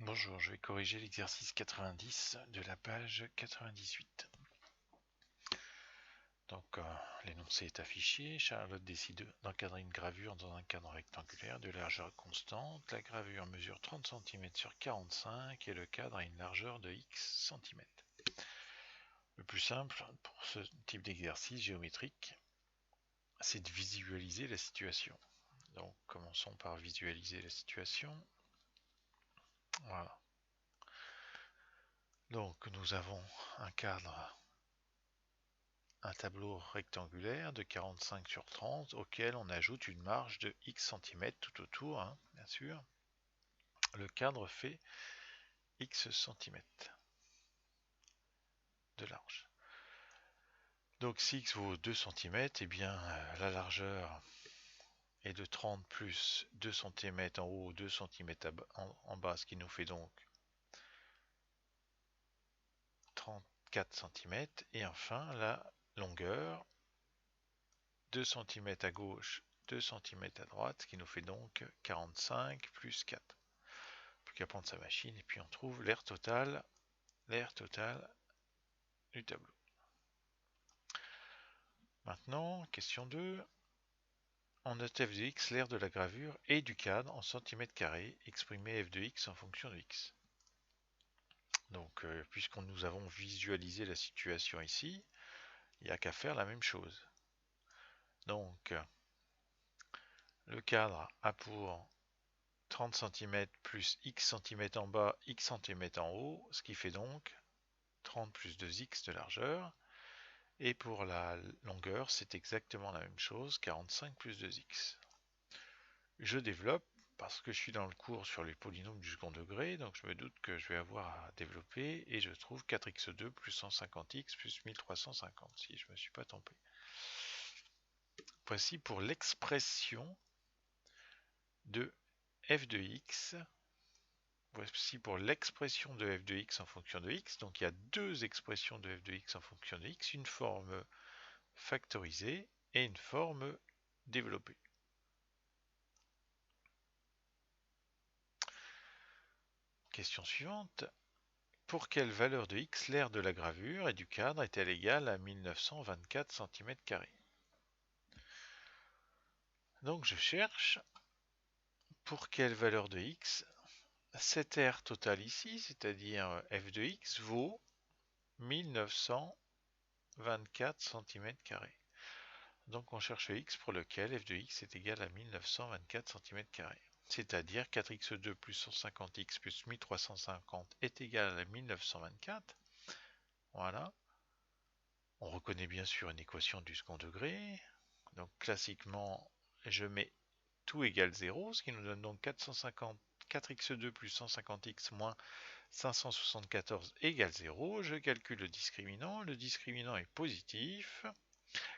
Bonjour, je vais corriger l'exercice 90 de la page 98. Donc, l'énoncé est affiché. Charlotte décide d'encadrer une gravure dans un cadre rectangulaire de largeur constante. La gravure mesure 30 cm sur 45 et le cadre a une largeur de x cm. Le plus simple pour ce type d'exercice géométrique, c'est de visualiser la situation. Donc, commençons par visualiser la situation. Voilà. Donc, nous avons un cadre, un tableau rectangulaire de 45 sur 30 auquel on ajoute une marge de x cm tout autour, hein, bien sûr. Le cadre fait x cm de large. Donc si x vaut 2 cm, eh bien la largeur est de 30 plus 2 cm en haut, 2 cm en bas, ce qui nous fait donc 34 cm. Et enfin la longueur, 2 cm à gauche, 2 cm à droite, ce qui nous fait donc 45 plus 4. Plus qu'à prendre sa machine et puis on trouve l'air total du tableau. Maintenant, question 2. On note f de x, l'aire de la gravure et du cadre en centimètres carrés. Exprimez f de x en fonction de x. Donc, puisqu'on nous avons visualisé la situation ici, il n'y a qu'à faire la même chose. Donc, le cadre a pour 30 cm plus x cm en bas, x cm en haut, ce qui fait donc 30 plus 2x de largeur. Et pour la longueur, c'est exactement la même chose, 45 plus 2x. Je développe, parce que je suis dans le cours sur les polynômes du second degré, donc je me doute que je vais avoir à développer, et je trouve 4x2 plus 150x plus 1350, si je ne me suis pas trompé. Voici pour l'expression de f de x. Voici pour l'expression de f de x en fonction de x. Donc il y a deux expressions de f de x en fonction de x, une forme factorisée et une forme développée. Question suivante. Pour quelle valeur de x l'aire de la gravure et du cadre est-elle égale à 1924 cm²? Donc je cherche pour quelle valeur de x cette aire totale ici, c'est-à-dire f de x, vaut 1924 cm². Donc on cherche x pour lequel f de x est égal à 1924 cm². C'est-à-dire 4x2 plus 150x plus 1350 est égal à 1924. Voilà. On reconnaît bien sûr une équation du second degré. Donc classiquement, je mets tout égale 0, ce qui nous donne donc 4x2 plus 150x moins 574 égale 0. Je calcule le discriminant est positif.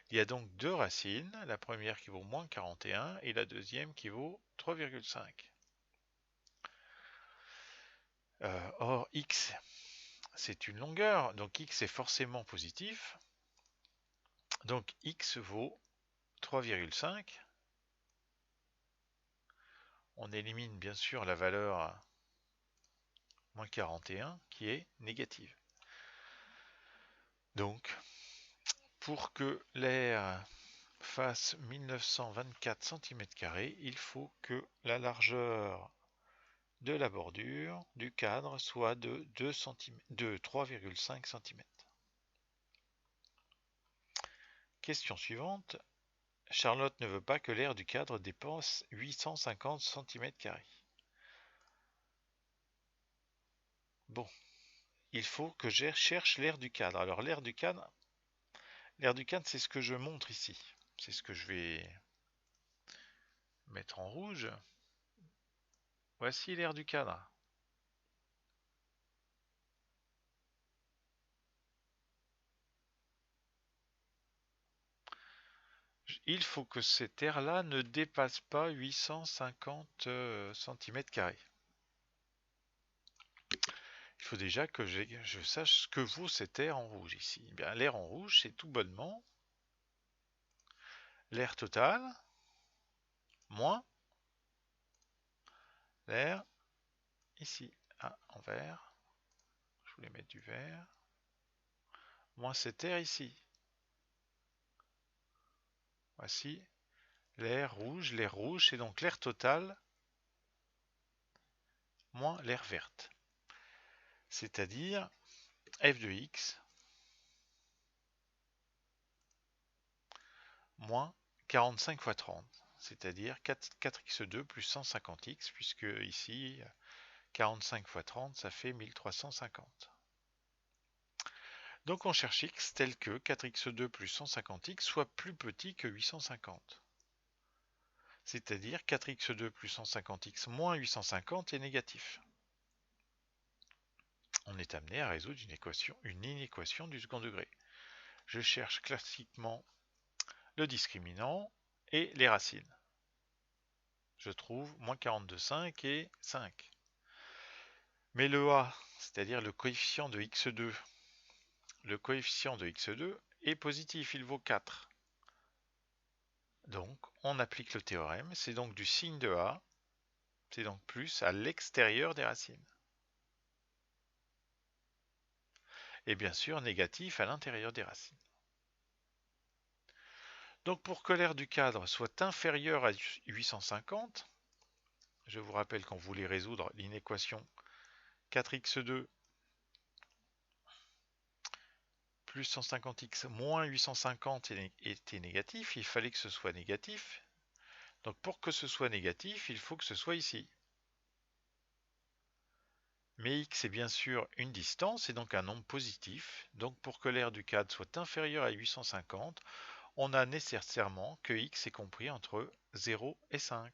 Il y a donc deux racines, la première qui vaut moins 41 et la deuxième qui vaut 3,5. Or, x, c'est une longueur, donc x est forcément positif. Donc x vaut 3,5. On élimine bien sûr la valeur moins 41 qui est négative. Donc, pour que l'aire fasse 1924 cm², il faut que la largeur de la bordure du cadre soit de 3,5 cm. Question suivante. Charlotte ne veut pas que l'aire du cadre dépasse 850 cm². Bon, il faut que je cherche l'aire du cadre. Alors l'aire du cadre, c'est ce que je montre ici. C'est ce que je vais mettre en rouge. Voici l'aire du cadre. Il faut que cette aire-là ne dépasse pas 850 cm². Il faut déjà que je sache ce que vaut cette aire en rouge ici. Eh bien, l'aire en rouge, c'est tout bonnement l'aire totale moins l'aire ici. en vert. Je voulais mettre du vert. Moins cet air ici. Voici l'air rouge. L'air rouge, c'est donc l'air total moins l'air verte. C'est-à-dire f de x moins 45 fois 30. C'est-à-dire 4x2 plus 150x, puisque ici, 45 fois 30, ça fait 1350. Donc on cherche x tel que 4x2 plus 150x soit plus petit que 850. C'est-à-dire 4x2 plus 150x moins 850 est négatif. On est amené à résoudre une inéquation du second degré. Je cherche classiquement le discriminant et les racines. Je trouve moins 42,5 et 5. Mais le a, c'est-à-dire le coefficient de x2, est positif, il vaut 4. Donc, on applique le théorème, c'est donc du signe de a, c'est donc plus à l'extérieur des racines. Et bien sûr, négatif à l'intérieur des racines. Donc, pour que l'aire du cadre soit inférieur à 850, je vous rappelle qu'on voulait résoudre l'inéquation 4x2 plus 150x moins 850 était négatif, il fallait que ce soit négatif. Donc pour que ce soit négatif, il faut que ce soit ici. Mais x est bien sûr une distance et donc un nombre positif. Donc pour que l'aire du cadre soit inférieur à 850, on a nécessairement que x est compris entre 0 et 5.